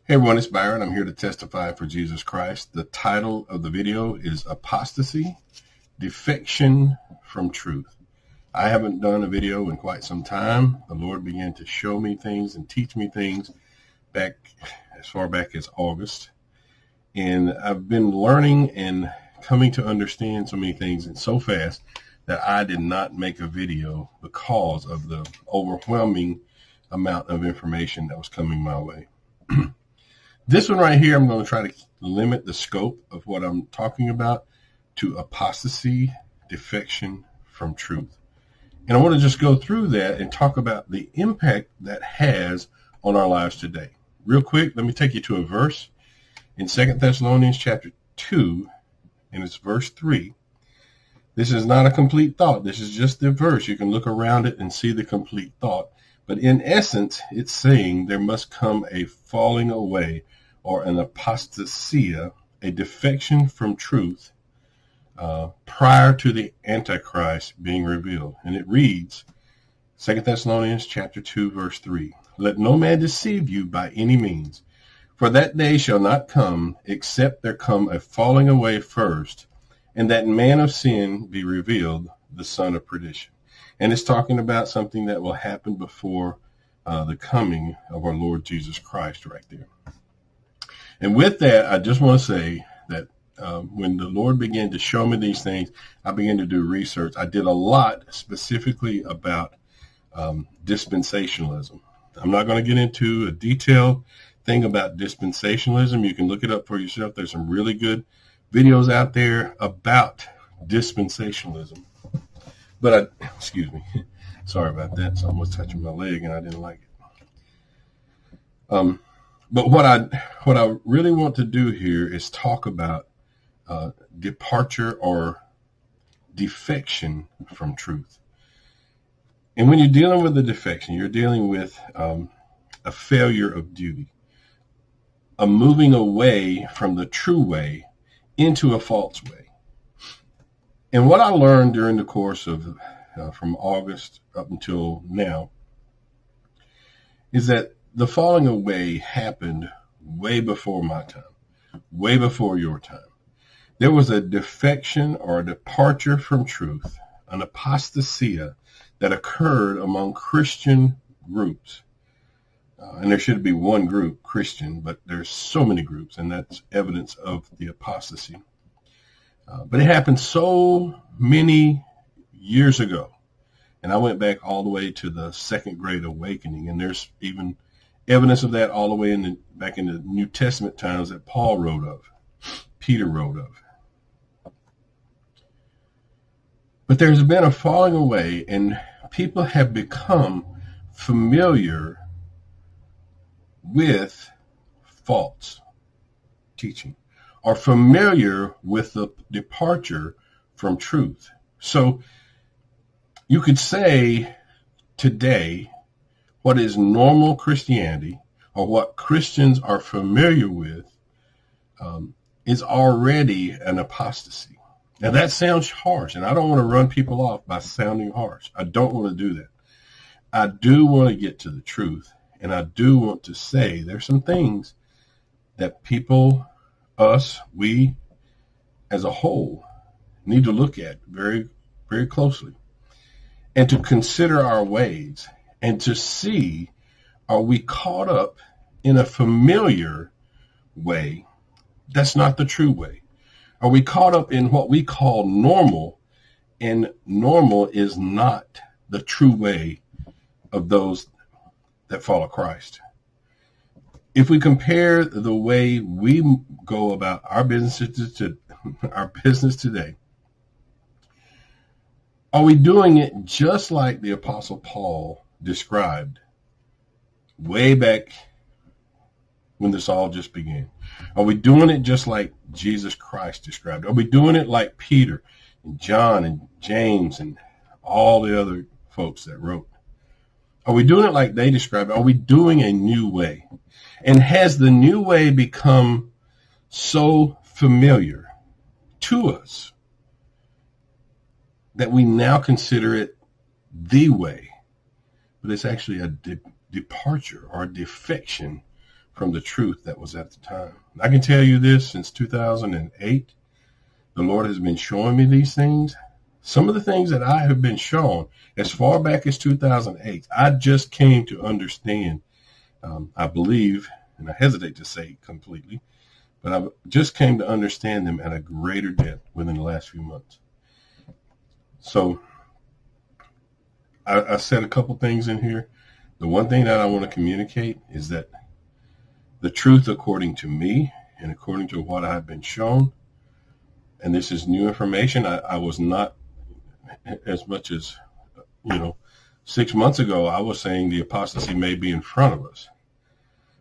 Hey everyone, it's Byron. I'm here to testify for Jesus Christ. The title of the video is Apostasy, Defection from Truth. I haven't done a video in quite some time. The Lord began to show me things and teach me things back as far back as August. And I've been learning and coming to understand so many things and so fast that I did not make a video because of the overwhelming amount of information that was coming my way. This one right here, I'm going to try to limit the scope of what I'm talking about to apostasy, defection from truth. And I want to just go through that and talk about the impact that has on our lives today. Real quick, let me take you to a verse in 2 Thessalonians chapter 2, and it's verse 3. This is not a complete thought. This is just the verse. You can look around it and see the complete thought. But in essence, it's saying there must come a falling away or an apostasia, a defection from truth prior to the Antichrist being revealed. And it reads, 2 Thessalonians chapter 2, verse 3, "Let no man deceive you by any means, for that day shall not come except there come a falling away first, and that man of sin be revealed, the son of perdition." And it's talking about something that will happen before the coming of our Lord Jesus Christ right there. And with that, I just want to say that when the Lord began to show me these things, I began to do research. I did a lot specifically about dispensationalism. I'm not going to get into a detailed thing about dispensationalism. You can look it up for yourself. There's some really good videos out there about dispensationalism. But excuse me, sorry about that. Someone was touching my leg and I didn't like it. But what I really want to do here is talk about departure or defection from truth. And when you're dealing with a defection, you're dealing with a failure of duty, a moving away from the true way into a false way. And what I learned during the course of from August up until now is that the falling away happened way before my time, way before your time. There was a defection or a departure from truth, an apostasia that occurred among Christian groups. And there should be one group, Christian, but there's so many groups, and that's evidence of the apostasy. But it happened so many years ago. And I went back all the way to the Second Great Awakening, and there's even evidence of that all the way back in the New Testament times that Paul wrote of, Peter wrote of. But there's been a falling away, and people have become familiar with false teaching, or familiar with the departure from truth. So you could say today what is normal Christianity, or what Christians are familiar with, is already an apostasy. Now that sounds harsh, and I don't want to run people off by sounding harsh. I don't want to do that. I do want to get to the truth, and I do want to say there's some things that people, us, we as a whole need to look at very, very closely, and to consider our ways, and to see, are we caught up in a familiar way that's not the true way? Are we caught up in what we call normal, and normal is not the true way of those that follow Christ? If we compare the way we go about our business today, are we doing it just like the Apostle Paul described way back when this all just began? Are we doing it just like Jesus Christ described? Are we doing it like Peter and John and James and all the other folks that wrote? Are we doing it like they described? Are we doing a new way? And has the new way become so familiar to us that we now consider it the way? But it's actually a departure or a defection from the truth that was at the time. I can tell you this, since 2008, the Lord has been showing me these things. Some of the things that I have been shown as far back as 2008, I just came to understand, I believe, and I hesitate to say completely, but I just came to understand them at a greater depth within the last few months. So I said a couple things in here. The one thing that I want to communicate is that the truth according to me and according to what I've been shown, and this is new information. I was not, as much as, 6 months ago, I was saying the apostasy may be in front of us.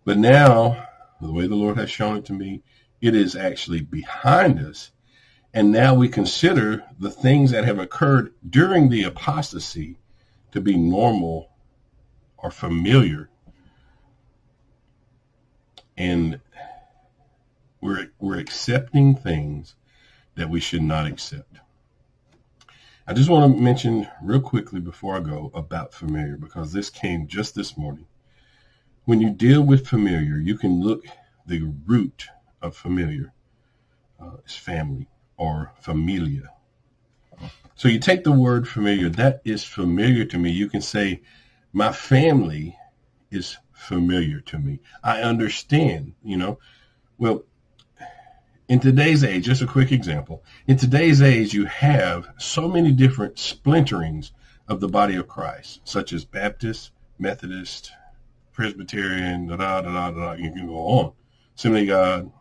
But now, the way the Lord has shown it to me, it is actually behind us. And now we consider the things that have occurred during the apostasy to be normal or familiar. And we're accepting things that we should not accept. I just want to mention real quickly before I go about familiar, because this came just this morning. When you deal with familiar, you can look, the root of familiar is family or familia. So you take the word familiar, that is familiar to me. You can say, my family is familiar to me. I understand, Well, in today's age, just a quick example, in today's age, you have so many different splinterings of the body of Christ, such as Baptist, Methodist, Presbyterian, you can go on. Assembly of God,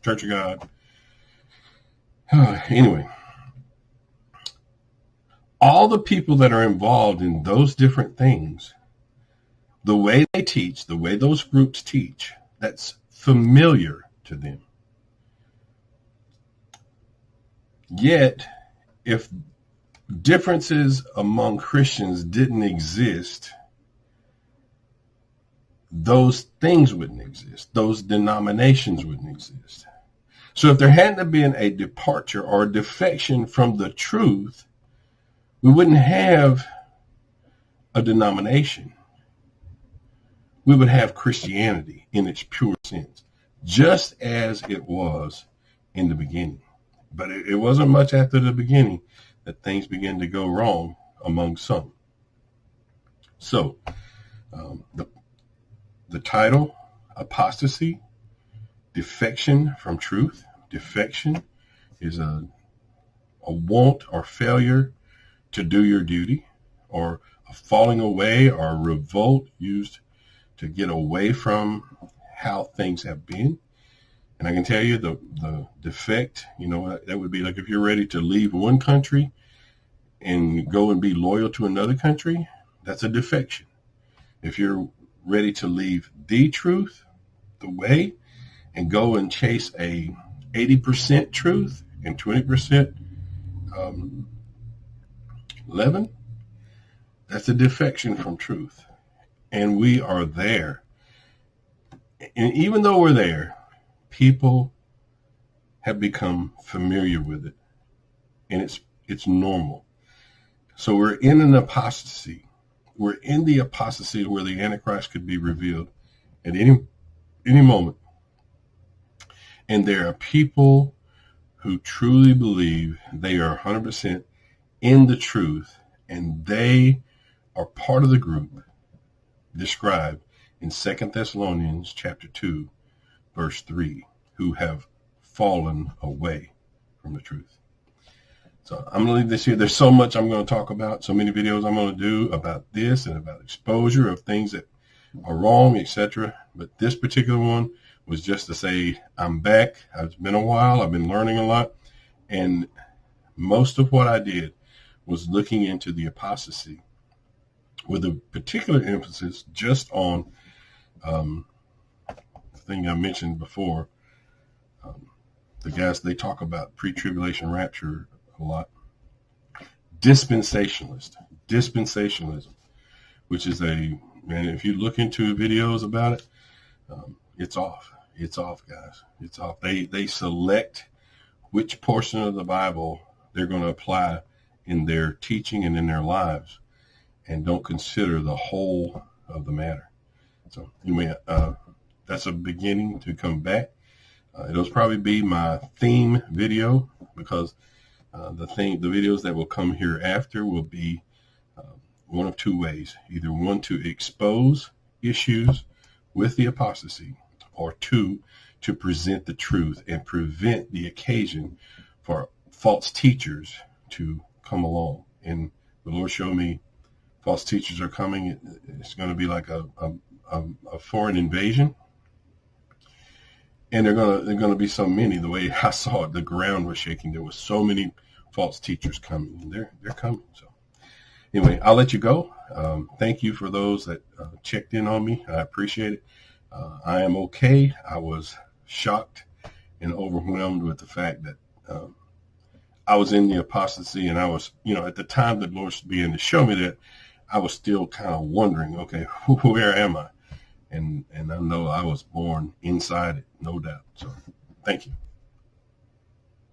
Church of God. Anyway, all the people that are involved in those different things, the way they teach, the way those groups teach, that's familiar to them. Yet, if differences among Christians didn't exist, those things wouldn't exist. Those denominations wouldn't exist. So if there hadn't been a departure or a defection from the truth, we wouldn't have a denomination. We would have Christianity in its pure sense, just as it was in the beginning. But it wasn't much after the beginning that things began to go wrong among some. So the title, Apostasy, Defection from Truth. Defection is a want or failure to do your duty, or a falling away or a revolt used to get away from how things have been. And I can tell you the defect, that would be like if you're ready to leave one country and go and be loyal to another country, that's a defection. If you're ready to leave the truth, the way, and go and chase a 80% truth and 20% leaven, that's a defection from truth. And we are there. And even though we're there, people have become familiar with it, and it's normal. So we're in an apostasy. We're in the apostasy where the Antichrist could be revealed at any moment. And there are people who truly believe they are 100% in the truth, and they are part of the group described in 2 Thessalonians chapter 2, verse 3, who have fallen away from the truth. So I'm going to leave this here. There's so much I'm going to talk about, so many videos I'm going to do about this and about exposure of things that are wrong, etc. But this particular one was just to say, I'm back. It's been a while. I've been learning a lot. And most of what I did was looking into the apostasy with a particular emphasis just on the thing I mentioned before. The guys, they talk about pre-tribulation rapture a lot. Dispensationalism, which is and if you look into videos about it, it's off. It's off, guys. It's off. They select which portion of the Bible they're going to apply in their teaching and in their lives, and don't consider the whole of the matter. So anyway, that's that's a beginning to come back. It'll probably be my theme video, because the videos that will come hereafter will be one of two ways. Either one, to expose issues with the apostasy, or two, to present the truth and prevent the occasion for false teachers to come along. And the Lord showed me false teachers are coming. It's going to be like a foreign invasion. And they're gonna be so many. The way I saw it, the ground was shaking. There was so many false teachers coming, and they're coming. So anyway, I'll let you go. Thank you for those that checked in on me. I appreciate it. I am okay. I was shocked and overwhelmed with the fact that I was in the apostasy, and I was, at the time that the Lord began to show me that, I was still kind of wondering, okay, where am I? And I know I was born inside it, no doubt. So thank you.